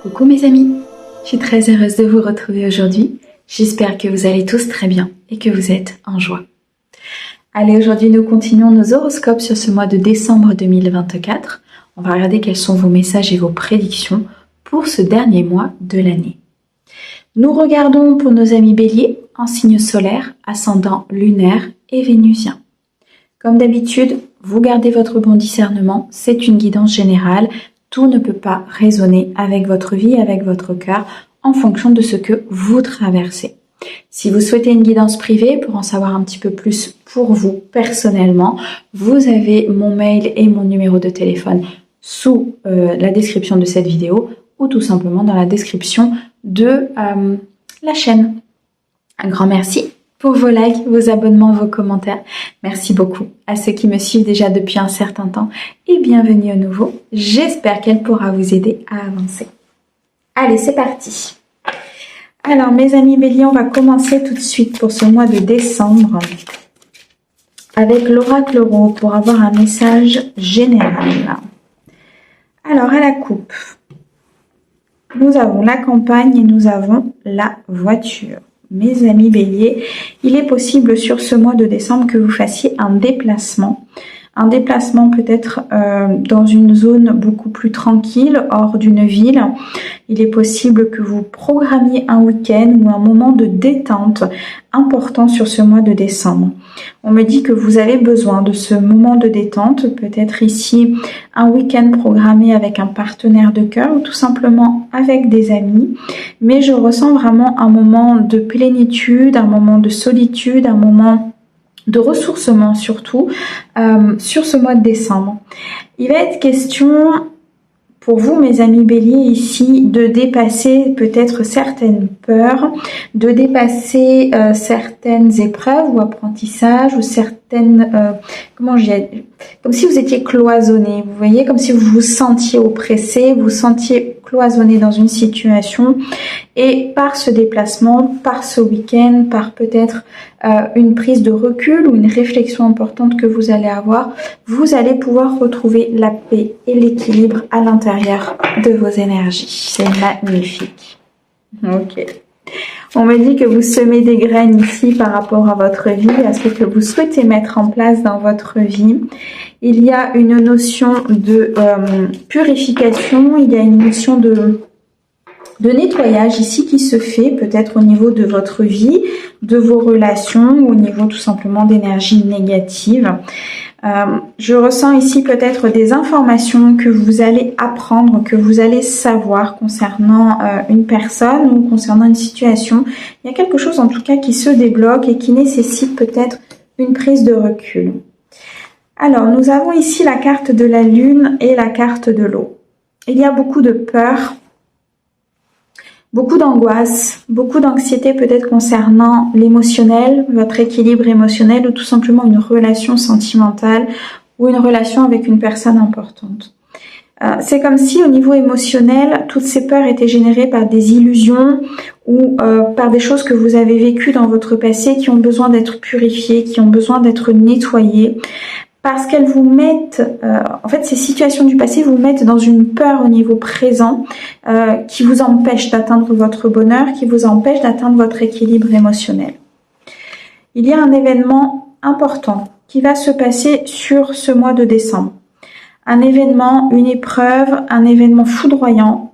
Coucou mes amis, je suis très heureuse de vous retrouver aujourd'hui. J'espère que vous allez tous très bien et que vous êtes en joie. Allez, aujourd'hui nous continuons nos horoscopes sur ce mois de décembre 2024. On va regarder quels sont vos messages et vos prédictions pour ce dernier mois de l'année. Nous regardons pour nos amis béliers en signe solaire, ascendant lunaire et vénusien. Comme d'habitude, vous gardez votre bon discernement, c'est une guidance générale. Tout ne peut pas résonner avec votre vie, avec votre cœur, en fonction de ce que vous traversez. Si vous souhaitez une guidance privée pour en savoir un petit peu plus pour vous personnellement, vous avez mon mail et mon numéro de téléphone sous la description de cette vidéo ou tout simplement dans la description de la chaîne. Un grand merci pour vos likes, vos abonnements, vos commentaires. Merci beaucoup à ceux qui me suivent déjà depuis un certain temps et bienvenue à nouveau. J'espère qu'elle pourra vous aider à avancer. Allez, c'est parti. Alors, mes amis béliers, on va commencer tout de suite pour ce mois de décembre avec l'oracle Rho pour avoir un message général. Alors, à la coupe, nous avons la campagne et nous avons la voiture. Mes amis béliers, il est possible sur ce mois de décembre que vous fassiez un déplacement peut-être dans une zone beaucoup plus tranquille, hors d'une ville. Il est possible que vous programmiez un week-end ou un moment de détente important sur ce mois de décembre. On me dit que vous avez besoin de ce moment de détente, peut-être ici un week-end programmé avec un partenaire de cœur ou tout simplement avec des amis. Mais je ressens vraiment un moment de plénitude, un moment de solitude, un moment de ressourcement surtout sur ce mois de décembre. Il va être question pour vous, mes amis béliers, ici, de dépasser peut-être certaines peurs, de dépasser certaines épreuves ou apprentissages ou certaines, comme si vous étiez cloisonné, vous voyez, comme si vous vous sentiez oppressé, vous sentiez cloisonné dans une situation et par ce déplacement, par ce week-end, par peut-être une prise de recul ou une réflexion importante que vous allez avoir, vous allez pouvoir retrouver la paix et l'équilibre à l'intérieur de vos énergies. C'est magnifique. Ok. On me dit que vous semez des graines ici par rapport à votre vie, à ce que vous souhaitez mettre en place dans votre vie. Il y a une notion de purification, il y a une notion de nettoyage ici qui se fait peut-être au niveau de votre vie, de vos relations, ou au niveau tout simplement d'énergie négative. Je ressens ici peut-être des informations que vous allez apprendre, que vous allez savoir concernant une personne ou concernant une situation. Il y a quelque chose en tout cas qui se débloque et qui nécessite peut-être une prise de recul. Alors, nous avons ici la carte de la lune et la carte de l'eau. Il y a beaucoup de peur, beaucoup d'angoisse, beaucoup d'anxiété peut-être concernant l'émotionnel, votre équilibre émotionnel ou tout simplement une relation sentimentale ou une relation avec une personne importante. C'est comme si au niveau émotionnel, toutes ces peurs étaient générées par des illusions ou par des choses que vous avez vécues dans votre passé qui ont besoin d'être purifiées, qui ont besoin d'être nettoyées. Parce qu'elles vous mettent, en fait, ces situations du passé vous mettent dans une peur au niveau présent qui vous empêche d'atteindre votre bonheur, qui vous empêche d'atteindre votre équilibre émotionnel. Il y a un événement important qui va se passer sur ce mois de décembre. Un événement, une épreuve, un événement foudroyant,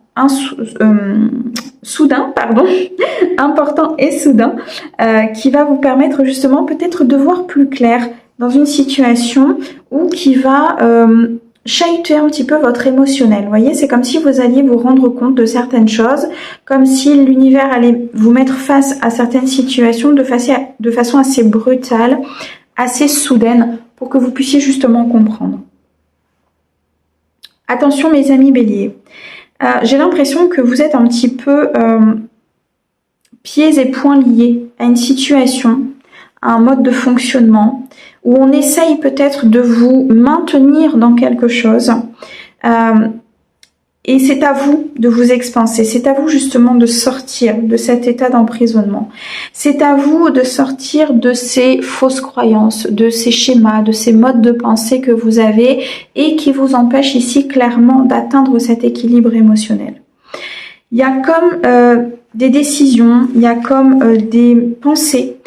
important et soudain, qui va vous permettre justement peut-être de voir plus clair dans une situation ou qui va chahuter un petit peu votre émotionnel. Vous voyez, c'est comme si vous alliez vous rendre compte de certaines choses, comme si l'univers allait vous mettre face à certaines situations de façon assez brutale, assez soudaine, pour que vous puissiez justement comprendre. Attention mes amis béliers, j'ai l'impression que vous êtes un petit peu pieds et poings liés à une situation, à un mode de fonctionnement, où on essaye peut-être de vous maintenir dans quelque chose. Et c'est à vous de vous expanser, c'est à vous justement de sortir de cet état d'emprisonnement. C'est à vous de sortir de ces fausses croyances, de ces schémas, de ces modes de pensée que vous avez et qui vous empêchent ici clairement d'atteindre cet équilibre émotionnel. Il y a comme des décisions, il y a comme des pensées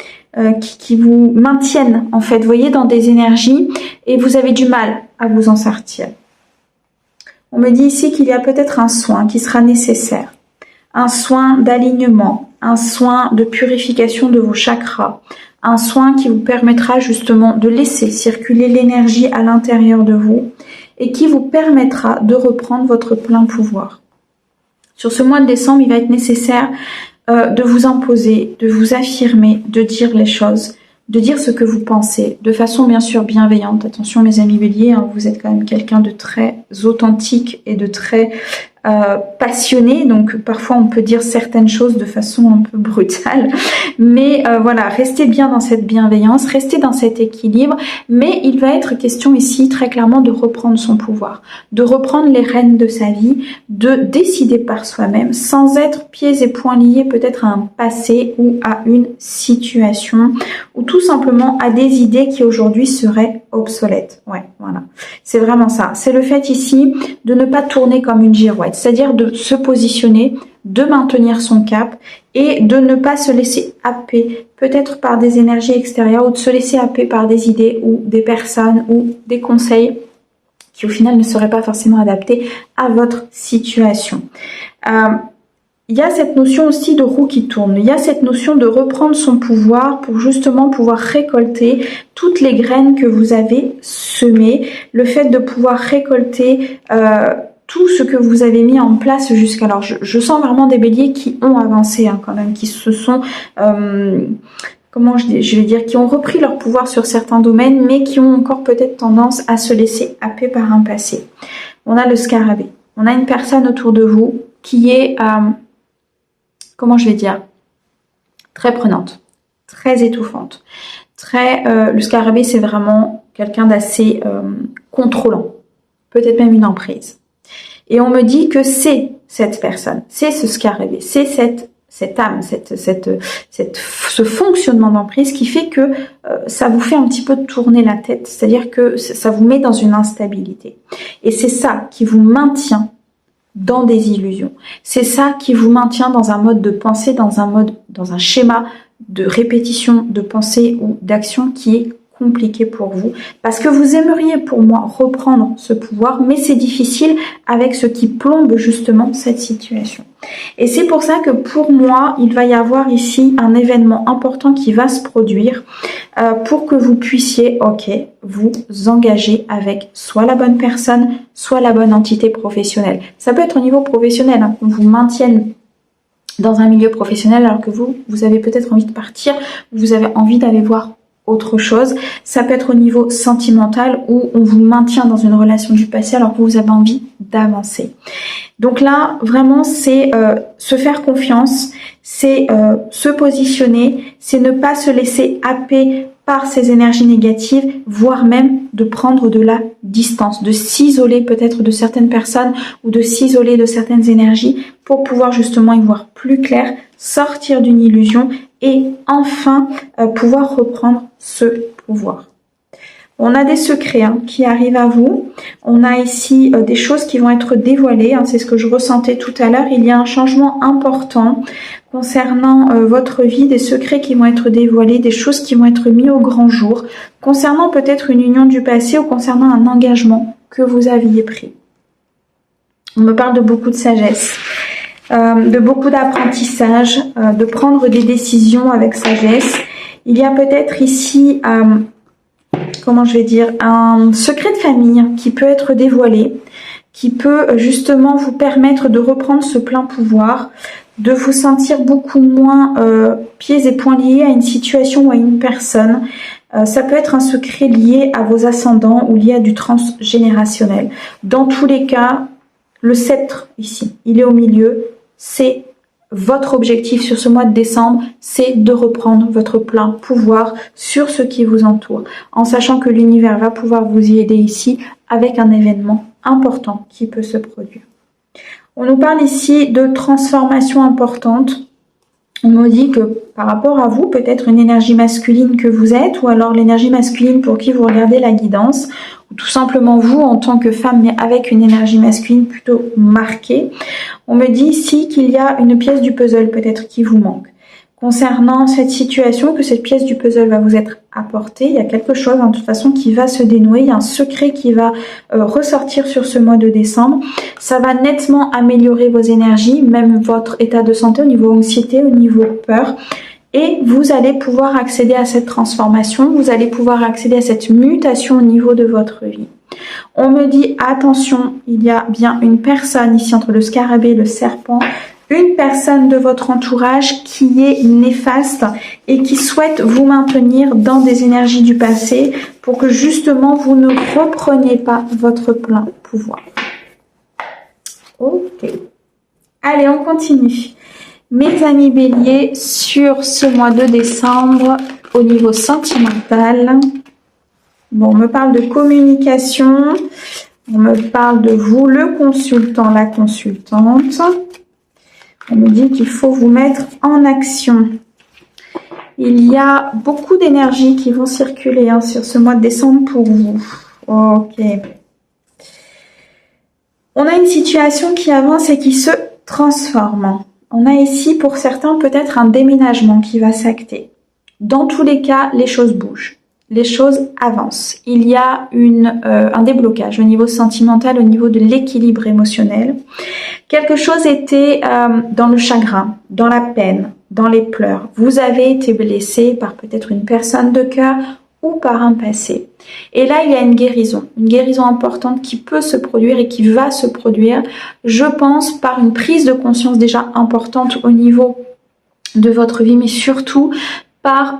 qui vous maintiennent en fait, vous voyez, dans des énergies et vous avez du mal à vous en sortir. On me dit ici qu'il y a peut-être un soin qui sera nécessaire, un soin d'alignement, un soin de purification de vos chakras, un soin qui vous permettra justement de laisser circuler l'énergie à l'intérieur de vous et qui vous permettra de reprendre votre plein pouvoir. Sur ce mois de décembre, il va être nécessaire de vous imposer, de vous affirmer, de dire les choses, de dire ce que vous pensez, de façon bien sûr bienveillante. Attention mes amis béliers, hein, vous êtes quand même quelqu'un de très authentique et de très passionné, donc parfois on peut dire certaines choses de façon un peu brutale, mais voilà, restez bien dans cette bienveillance, restez dans cet équilibre, mais il va être question ici très clairement de reprendre son pouvoir, de reprendre les rênes de sa vie, de décider par soi-même, sans être pieds et poings liés peut-être à un passé ou à une situation, ou tout simplement à des idées qui aujourd'hui seraient obsolètes. Ouais, voilà, c'est vraiment ça, c'est le fait ici de ne pas tourner comme une girouette, c'est-à-dire de se positionner, de maintenir son cap et de ne pas se laisser happer peut-être par des énergies extérieures ou de se laisser happer par des idées ou des personnes ou des conseils qui au final ne seraient pas forcément adaptés à votre situation. Il y a cette notion aussi de roue qui tourne, il y a cette notion de reprendre son pouvoir pour justement pouvoir récolter toutes les graines que vous avez semées, le fait de pouvoir récolter tout ce que vous avez mis en place jusqu'alors. Je sens vraiment des béliers qui ont avancé hein, quand même, qui se sont, comment je vais dire, qui ont repris leur pouvoir sur certains domaines, mais qui ont encore peut-être tendance à se laisser happer par un passé. On a le scarabée, on a une personne autour de vous qui est, comment je vais dire, très prenante, très étouffante. Le scarabée, c'est vraiment quelqu'un d'assez contrôlant, peut-être même une emprise. Et on me dit que c'est cette personne, c'est ce scarabée, c'est cette âme, ce fonctionnement d'emprise qui fait que ça vous fait un petit peu tourner la tête, c'est-à-dire que ça vous met dans une instabilité. Et c'est ça qui vous maintient dans des illusions. C'est ça qui vous maintient dans un mode de pensée, dans un schéma de répétition de pensée ou d'action qui est compliqué pour vous, parce que vous aimeriez pour moi reprendre ce pouvoir, mais c'est difficile avec ce qui plombe justement cette situation. Et c'est pour ça que pour moi, il va y avoir ici un événement important qui va se produire pour que vous puissiez, vous engager avec soit la bonne personne, soit la bonne entité professionnelle. Ça peut être au niveau professionnel, hein, qu'on vous maintienne dans un milieu professionnel alors que vous avez peut-être envie de partir, vous avez envie d'aller voir autre chose. Ça peut être au niveau sentimental où on vous maintient dans une relation du passé alors que vous avez envie d'avancer. Donc là, vraiment, c'est se faire confiance, c'est se positionner, c'est ne pas se laisser happer par ces énergies négatives, voire même de prendre de la distance, de s'isoler peut-être de certaines personnes ou de s'isoler de certaines énergies pour pouvoir justement y voir plus clair, sortir d'une illusion et enfin pouvoir reprendre ce pouvoir. On a des secrets qui arrivent à vous. On a ici des choses qui vont être dévoilées. C'est ce que je ressentais tout à l'heure. Il y a un changement important concernant votre vie, des secrets qui vont être dévoilés, des choses qui vont être mises au grand jour, concernant peut-être une union du passé ou concernant un engagement que vous aviez pris. On me parle de beaucoup de sagesse, de beaucoup d'apprentissage, de prendre des décisions avec sagesse. Il y a peut-être ici... comment je vais dire, un secret de famille qui peut être dévoilé, qui peut justement vous permettre de reprendre ce plein pouvoir, de vous sentir beaucoup moins pieds et poings liés à une situation ou à une personne. Ça peut être un secret lié à vos ascendants ou lié à du transgénérationnel. Dans tous les cas, le sceptre ici, il est au milieu, c'est votre objectif sur ce mois de décembre, c'est de reprendre votre plein pouvoir sur ce qui vous entoure, en sachant que l'univers va pouvoir vous y aider ici avec un événement important qui peut se produire. On nous parle ici de transformation importante, On me dit que par rapport à vous, peut-être une énergie masculine que vous êtes, ou alors l'énergie masculine pour qui vous regardez la guidance, ou tout simplement vous en tant que femme, mais avec une énergie masculine plutôt marquée. On me dit ici qu'il y a une pièce du puzzle peut-être qui vous manque. Concernant cette situation, que cette pièce du puzzle va vous être apportée, il y a quelque chose de toute façon qui va se dénouer, il y a un secret qui va ressortir sur ce mois de décembre. Ça va nettement améliorer vos énergies, même votre état de santé au niveau anxiété, au niveau peur. Et vous allez pouvoir accéder à cette transformation, vous allez pouvoir accéder à cette mutation au niveau de votre vie. On me dit, attention, il y a bien une personne ici entre le scarabée et le serpent, une personne de votre entourage qui est néfaste et qui souhaite vous maintenir dans des énergies du passé pour que justement vous ne repreniez pas votre plein pouvoir. Ok. Allez, on continue. Mes amis béliers, sur ce mois de décembre, au niveau sentimental, bon, on me parle de communication, on me parle de vous, le consultant, la consultante. On me dit qu'il faut vous mettre en action. Il y a beaucoup d'énergie qui vont circuler sur ce mois de décembre pour vous. Ok. On a une situation qui avance et qui se transforme. On a ici pour certains peut-être un déménagement qui va s'acter. Dans tous les cas, les choses bougent. Les choses avancent. Il y a un déblocage au niveau sentimental, au niveau de l'équilibre émotionnel. Quelque chose était dans le chagrin, dans la peine, dans les pleurs. Vous avez été blessé par peut-être une personne de cœur ou par un passé. Et là, il y a une guérison importante qui peut se produire et qui va se produire, je pense, par une prise de conscience déjà importante au niveau de votre vie, mais surtout par,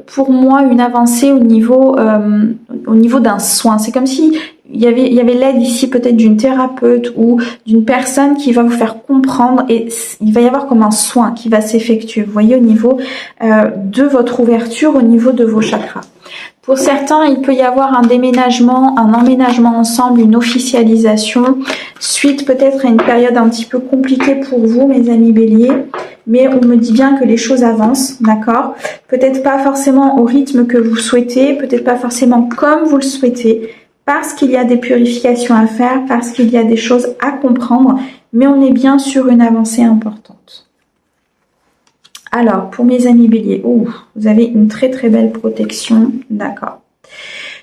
pour moi, une avancée au niveau d'un soin. C'est comme si il y avait l'aide ici peut-être d'une thérapeute ou d'une personne qui va vous faire comprendre et il va y avoir comme un soin qui va s'effectuer, vous voyez, au niveau de votre ouverture, au niveau de vos chakras. Pour certains, il peut y avoir un déménagement, un emménagement ensemble, une officialisation, suite peut-être à une période un petit peu compliquée pour vous, mes amis béliers. Mais on me dit bien que les choses avancent, d'accord? Peut-être pas forcément au rythme que vous souhaitez, peut-être pas forcément comme vous le souhaitez, parce qu'il y a des purifications à faire, parce qu'il y a des choses à comprendre, mais on est bien sur une avancée importante. Alors, pour mes amis béliers, vous avez une très très belle protection, d'accord.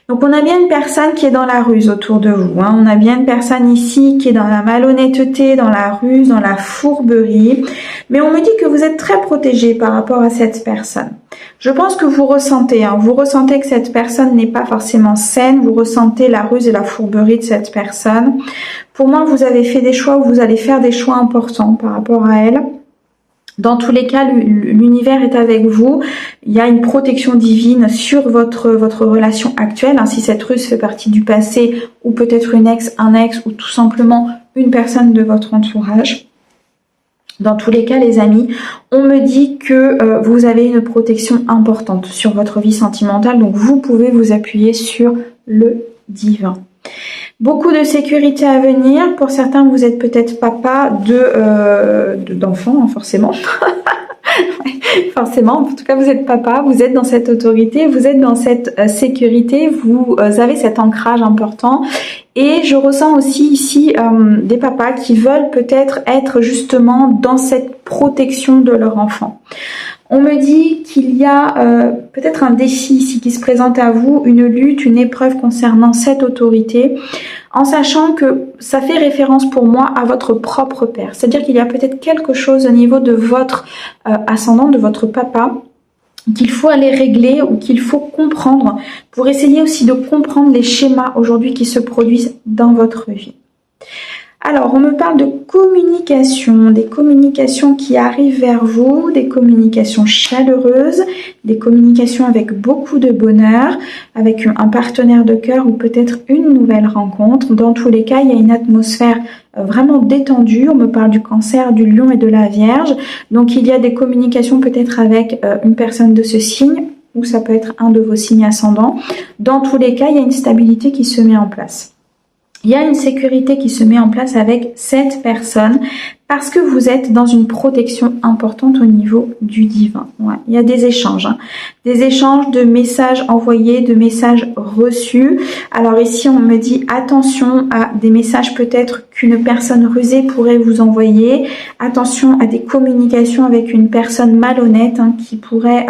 Donc on a bien une personne qui est dans la ruse autour de vous, on a bien une personne ici qui est dans la malhonnêteté, dans la ruse, dans la fourberie, mais on me dit que vous êtes très protégé par rapport à cette personne. Je pense que vous ressentez que cette personne n'est pas forcément saine, vous ressentez la ruse et la fourberie de cette personne. Pour moi, vous avez fait des choix ou vous allez faire des choix importants par rapport à elle. Dans tous les cas, l'univers est avec vous. Il y a une protection divine sur votre relation actuelle. Si cette ruse fait partie du passé ou peut-être une ex, un ex ou tout simplement une personne de votre entourage. Dans tous les cas, les amis, on me dit que vous avez une protection importante sur votre vie sentimentale. Donc, vous pouvez vous appuyer sur le divin. Beaucoup de sécurité à venir. Pour certains, vous êtes peut-être papa d'enfants, forcément. Forcément, en tout cas, vous êtes papa, vous êtes dans cette autorité, vous êtes dans cette sécurité, vous avez cet ancrage important. Et je ressens aussi ici des papas qui veulent peut-être être justement dans cette protection de leur enfant. On me dit qu'il y a peut-être un défi ici qui se présente à vous, une lutte, une épreuve concernant cette autorité, en sachant que ça fait référence pour moi à votre propre père. C'est-à-dire qu'il y a peut-être quelque chose au niveau de votre ascendant, de votre papa, qu'il faut aller régler ou qu'il faut comprendre pour essayer aussi de comprendre les schémas aujourd'hui qui se produisent dans votre vie. Alors, on me parle de communication, des communications qui arrivent vers vous, des communications chaleureuses, des communications avec beaucoup de bonheur, avec un partenaire de cœur ou peut-être une nouvelle rencontre. Dans tous les cas, il y a une atmosphère vraiment détendue. On me parle du Cancer, du Lion et de la Vierge. Donc, il y a des communications peut-être avec une personne de ce signe ou ça peut être un de vos signes ascendants. Dans tous les cas, il y a une stabilité qui se met en place. Il y a une sécurité qui se met en place avec cette personne parce que vous êtes dans une protection importante au niveau du divin. Ouais, il y a des échanges, hein. Des échanges de messages envoyés, de messages reçus. Alors ici, on me dit attention à des messages peut-être qu'une personne rusée pourrait vous envoyer. Attention à des communications avec une personne malhonnête, hein, qui pourrait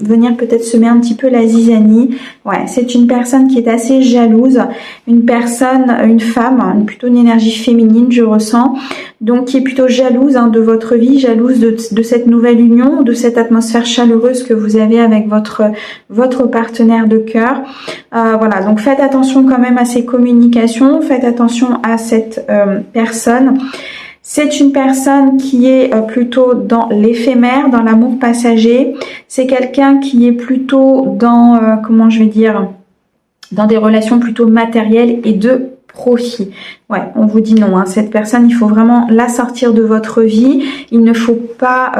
venir peut-être semer un petit peu la zizanie. Ouais, c'est une personne qui est assez jalouse, une personne, une femme, plutôt une énergie féminine, je ressens. Donc qui est plutôt jalouse, hein, de votre vie, jalouse de cette nouvelle union, de cette atmosphère chaleureuse que vous avez avec votre partenaire de cœur. Voilà, donc faites attention quand même à ces communications, faites attention à cette personne. C'est une personne qui est plutôt dans l'éphémère, dans l'amour passager. C'est quelqu'un qui est plutôt dans, comment je vais dire, dans des relations plutôt matérielles et de profit. Ouais, on vous dit non, hein. Cette personne, il faut vraiment la sortir de votre vie. Il ne faut pas,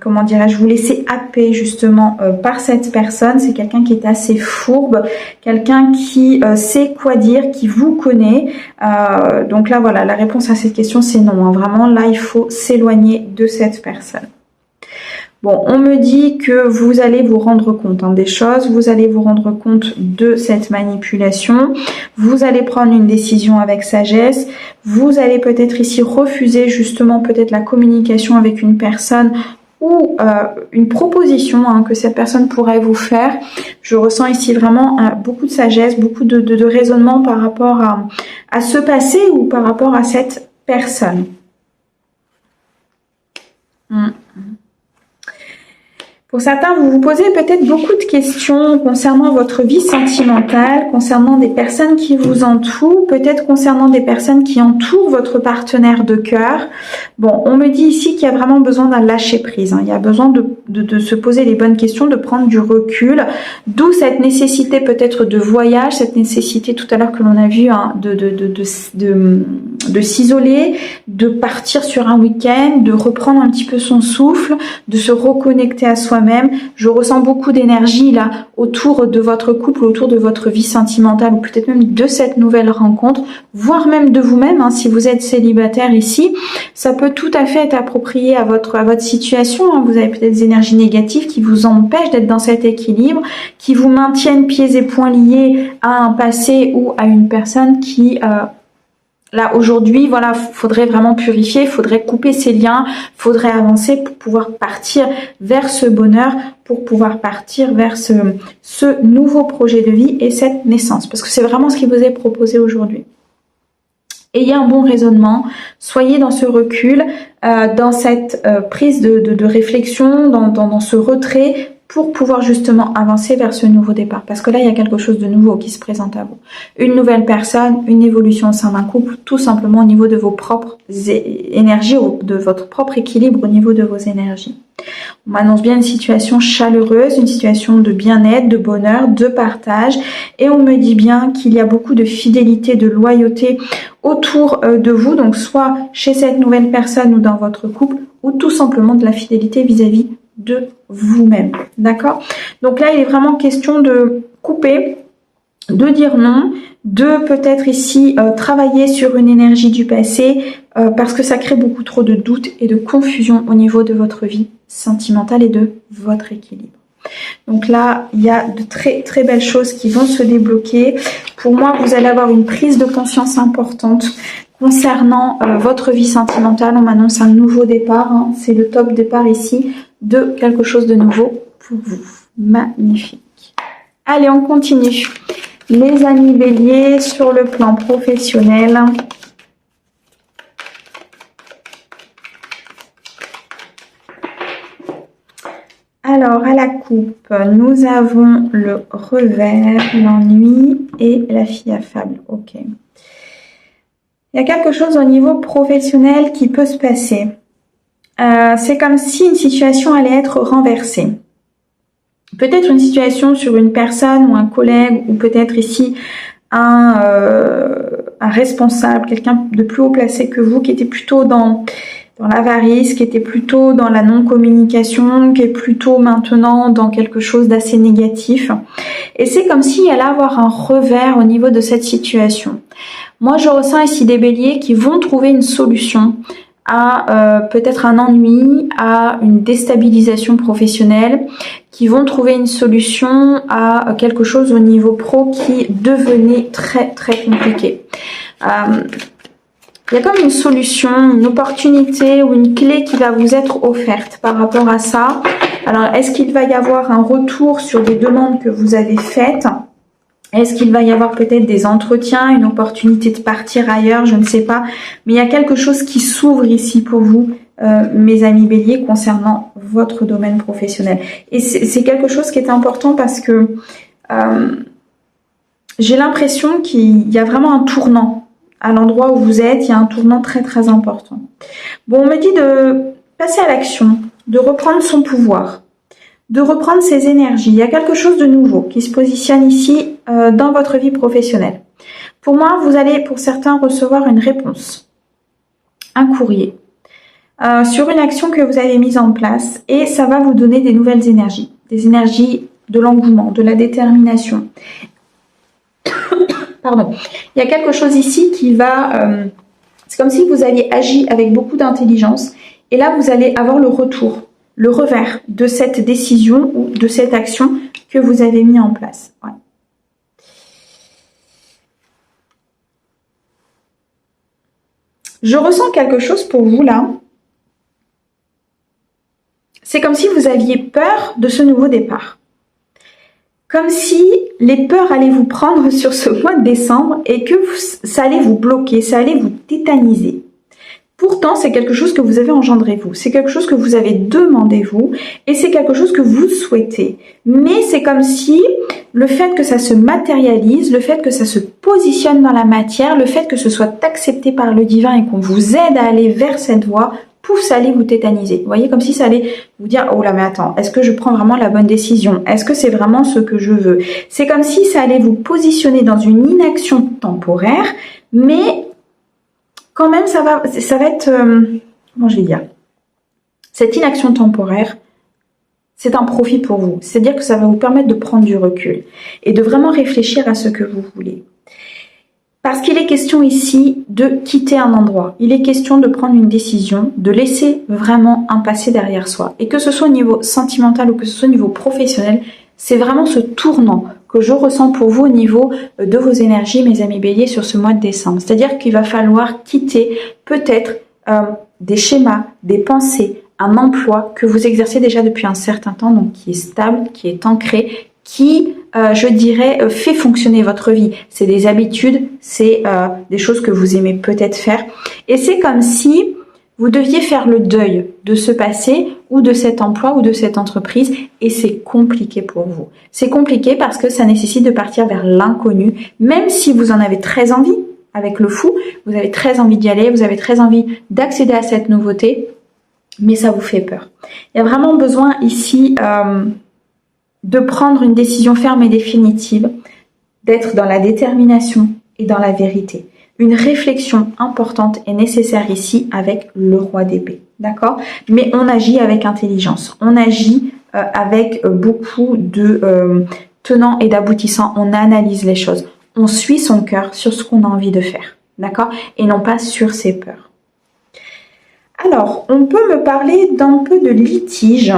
comment dirais-je, vous laisser happer justement par cette personne. C'est quelqu'un qui est assez fourbe, quelqu'un qui sait quoi dire, qui vous connaît. Donc là, voilà, la réponse à cette question, c'est non, hein. Vraiment, là, il faut s'éloigner de cette personne. Bon, on me dit que vous allez vous rendre compte, hein, des choses, vous allez vous rendre compte de cette manipulation, vous allez prendre une décision avec sagesse, vous allez peut-être ici refuser justement peut-être la communication avec une personne ou une proposition, hein, que cette personne pourrait vous faire. Je ressens ici vraiment beaucoup de sagesse, beaucoup de raisonnement par rapport à ce passé ou par rapport à cette personne. Pour certains, vous vous posez peut-être beaucoup de questions concernant votre vie sentimentale, concernant des personnes qui vous entourent, peut-être concernant des personnes qui entourent votre partenaire de cœur. Bon, on me dit ici qu'il y a vraiment besoin d'un lâcher-prise, hein. Il y a besoin de se poser les bonnes questions, de prendre du recul, d'où cette nécessité peut-être de voyage, cette nécessité tout à l'heure que l'on a vu, hein, de s'isoler, de partir sur un week-end, de reprendre un petit peu son souffle, de se reconnecter à soi-même. Je ressens beaucoup d'énergie là autour de votre couple, autour de votre vie sentimentale ou peut-être même de cette nouvelle rencontre, voire même de vous-même, hein, si vous êtes célibataire ici. Ça peut tout à fait être approprié à votre situation, hein. Vous avez peut-être des énergies négatives qui vous empêchent d'être dans cet équilibre, qui vous maintiennent pieds et poings liés à un passé ou à une personne qui... Là, aujourd'hui, voilà, faudrait vraiment purifier, faudrait couper ces liens, faudrait avancer pour pouvoir partir vers ce bonheur, pour pouvoir partir vers ce nouveau projet de vie et cette naissance. Parce que c'est vraiment ce qui vous est proposé aujourd'hui. Ayez un bon raisonnement, soyez dans ce recul, dans cette prise de réflexion, dans ce retrait, pour pouvoir justement avancer vers ce nouveau départ. Parce que là, il y a quelque chose de nouveau qui se présente à vous. Une nouvelle personne, une évolution au sein d'un couple, tout simplement au niveau de vos propres énergies, de votre propre équilibre au niveau de vos énergies. On m'annonce bien une situation chaleureuse, une situation de bien-être, de bonheur, de partage. Et on me dit bien qu'il y a beaucoup de fidélité, de loyauté autour de vous. Donc soit chez cette nouvelle personne ou dans votre couple, ou tout simplement de la fidélité vis-à-vis de vous-même, d'accord? Donc là, il est vraiment question de couper, de dire non, de peut-être ici travailler sur une énergie du passé parce que ça crée beaucoup trop de doutes et de confusion au niveau de votre vie sentimentale et de votre équilibre. Donc là, il y a de très très belles choses qui vont se débloquer. Pour moi, vous allez avoir une prise de conscience importante concernant votre vie sentimentale. On m'annonce un nouveau départ, hein. C'est le top départ ici de quelque chose de nouveau pour vous. Magnifique. Allez, on continue. Les amis béliers, sur le plan professionnel. Alors, à la coupe, nous avons le revers, l'ennui et la fille affable. Ok. Il y a quelque chose au niveau professionnel qui peut se passer. C'est comme si une situation allait être renversée. Peut-être une situation sur une personne ou un collègue ou peut-être ici un responsable, quelqu'un de plus haut placé que vous qui était plutôt dans l'avarice, qui était plutôt dans la non-communication, qui est plutôt maintenant dans quelque chose d'assez négatif. Et c'est comme s'il allait avoir un revers au niveau de cette situation. Moi, je ressens ici des béliers qui vont trouver une solution à peut-être un ennui, à une déstabilisation professionnelle, qui vont trouver une solution à quelque chose au niveau pro qui devenait très très compliqué. Il y a comme une solution, une opportunité ou une clé qui va vous être offerte par rapport à ça. Alors, est-ce qu'il va y avoir un retour sur des demandes que vous avez faites? Est-ce qu'il va y avoir peut-être des entretiens, une opportunité de partir ailleurs? Je ne sais pas. Mais il y a quelque chose qui s'ouvre ici pour vous, mes amis béliers, concernant votre domaine professionnel. Et c'est quelque chose qui est important parce que j'ai l'impression qu'il y a vraiment un tournant. À l'endroit où vous êtes, il y a un tournant très très important. Bon, on me dit de passer à l'action, de reprendre son pouvoir, de reprendre ses énergies. Il y a quelque chose de nouveau qui se positionne ici dans votre vie professionnelle. Pour moi, vous allez pour certains recevoir une réponse, un courrier, sur une action que vous avez mise en place et ça va vous donner des nouvelles énergies, des énergies de l'engouement, de la détermination. Pardon. Il y a quelque chose ici qui va... c'est comme si vous aviez agi avec beaucoup d'intelligence et là, vous allez avoir le retour, le revers de cette décision ou de cette action que vous avez mis en place. Ouais. Je ressens quelque chose pour vous là. C'est comme si vous aviez peur de ce nouveau départ. Comme si les peurs allaient vous prendre sur ce mois de décembre et que ça allait vous bloquer, ça allait vous tétaniser. Pourtant, c'est quelque chose que vous avez engendré vous, c'est quelque chose que vous avez demandé vous et c'est quelque chose que vous souhaitez. Mais c'est comme si le fait que ça se matérialise, le fait que ça se positionne dans la matière, le fait que ce soit accepté par le divin et qu'on vous aide à aller vers cette voie, pouf, ça allait vous tétaniser. Vous voyez, comme si ça allait vous dire, oh là, mais attends, est-ce que je prends vraiment la bonne décision? Est-ce que c'est vraiment ce que je veux? C'est comme si ça allait vous positionner dans une inaction temporaire, mais quand même, ça va être, comment je vais dire? Cette inaction temporaire, c'est un profit pour vous. C'est-à-dire que ça va vous permettre de prendre du recul et de vraiment réfléchir à ce que vous voulez. Parce qu'il est question ici de quitter un endroit. Il est question de prendre une décision, de laisser vraiment un passé derrière soi. Et que ce soit au niveau sentimental ou que ce soit au niveau professionnel, c'est vraiment ce tournant que je ressens pour vous au niveau de vos énergies, mes amis béliers, sur ce mois de décembre. C'est-à-dire qu'il va falloir quitter peut-être des schémas, des pensées, un emploi que vous exercez déjà depuis un certain temps, donc qui est stable, qui est ancré, qui, je dirais, fait fonctionner votre vie. C'est des habitudes, c'est des choses que vous aimez peut-être faire. Et c'est comme si vous deviez faire le deuil de ce passé ou de cet emploi ou de cette entreprise et c'est compliqué pour vous. C'est compliqué parce que ça nécessite de partir vers l'inconnu, même si vous en avez très envie, avec le fou, vous avez très envie d'y aller, vous avez très envie d'accéder à cette nouveauté, mais ça vous fait peur. Il y a vraiment besoin ici de prendre une décision ferme et définitive, d'être dans la détermination et dans la vérité. Une réflexion importante est nécessaire ici avec le roi d'épée, d'accord? Mais on agit avec intelligence, on agit avec beaucoup de tenants et d'aboutissants, on analyse les choses, on suit son cœur sur ce qu'on a envie de faire, d'accord? Et non pas sur ses peurs. Alors, on peut me parler d'un peu de litige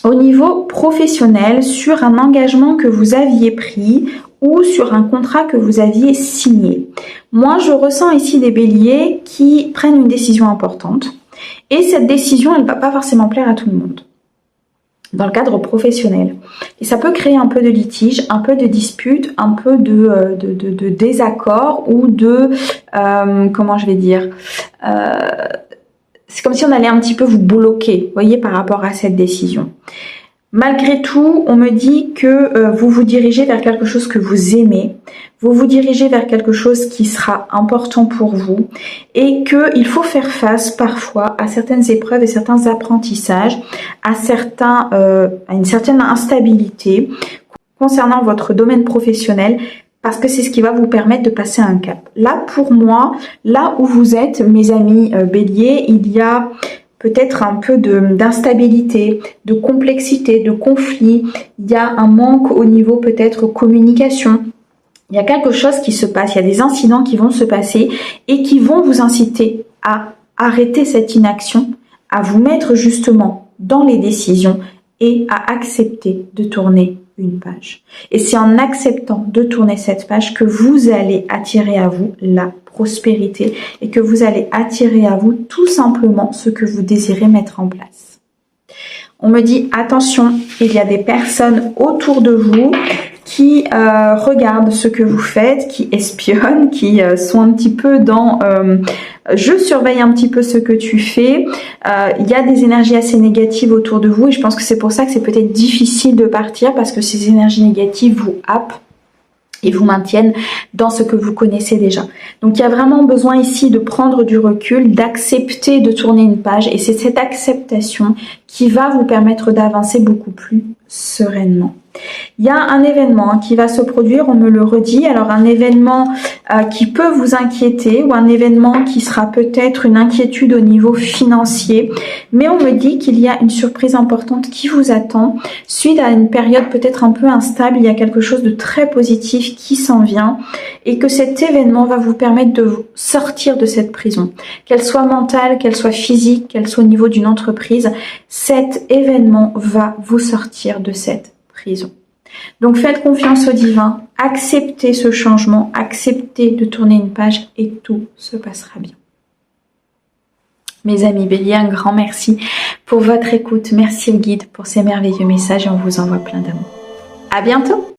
au niveau professionnel sur un engagement que vous aviez pris ou sur un contrat que vous aviez signé. Moi, je ressens ici des béliers qui prennent une décision importante et cette décision, elle ne va pas forcément plaire à tout le monde dans le cadre professionnel. Et ça peut créer un peu de litige, un peu de dispute, un peu de désaccord ou de, comment je vais dire, c'est comme si on allait un petit peu vous bloquer, voyez, par rapport à cette décision. Malgré tout, on me dit que vous vous dirigez vers quelque chose que vous aimez, vous vous dirigez vers quelque chose qui sera important pour vous et qu'il faut faire face parfois à certaines épreuves et certains apprentissages, à une certaine instabilité concernant votre domaine professionnel parce que c'est ce qui va vous permettre de passer un cap. Là, pour moi, là où vous êtes, mes amis béliers, il y a peut-être un peu d'instabilité, de complexité, de conflit. Il y a un manque au niveau peut-être communication. Il y a quelque chose qui se passe, il y a des incidents qui vont se passer et qui vont vous inciter à arrêter cette inaction, à vous mettre justement dans les décisions et à accepter de tourner une page. Et c'est en acceptant de tourner cette page que vous allez attirer à vous la prospérité et que vous allez attirer à vous tout simplement ce que vous désirez mettre en place. On me dit attention, il y a des personnes autour de vous qui regardent ce que vous faites, qui espionnent, qui sont un petit peu dans je surveille un petit peu ce que tu fais. Il y a des énergies assez négatives autour de vous et je pense que c'est pour ça que c'est peut-être difficile de partir parce que ces énergies négatives vous happent et vous maintiennent dans ce que vous connaissez déjà. Donc il y a vraiment besoin ici de prendre du recul, d'accepter de tourner une page et c'est cette acceptation qui va vous permettre d'avancer beaucoup plus sereinement. Il y a un événement qui va se produire, on me le redit, alors un événement qui peut vous inquiéter ou un événement qui sera peut-être une inquiétude au niveau financier, mais on me dit qu'il y a une surprise importante qui vous attend suite à une période peut-être un peu instable, il y a quelque chose de très positif qui s'en vient et que cet événement va vous permettre de sortir de cette prison, qu'elle soit mentale, qu'elle soit physique, qu'elle soit au niveau d'une entreprise, cet événement va vous sortir de cette prison. Donc faites confiance au divin, acceptez ce changement, acceptez de tourner une page et tout se passera bien. Mes amis Bélier, un grand merci pour votre écoute. Merci au guide pour ces merveilleux messages et on vous envoie plein d'amour. À bientôt!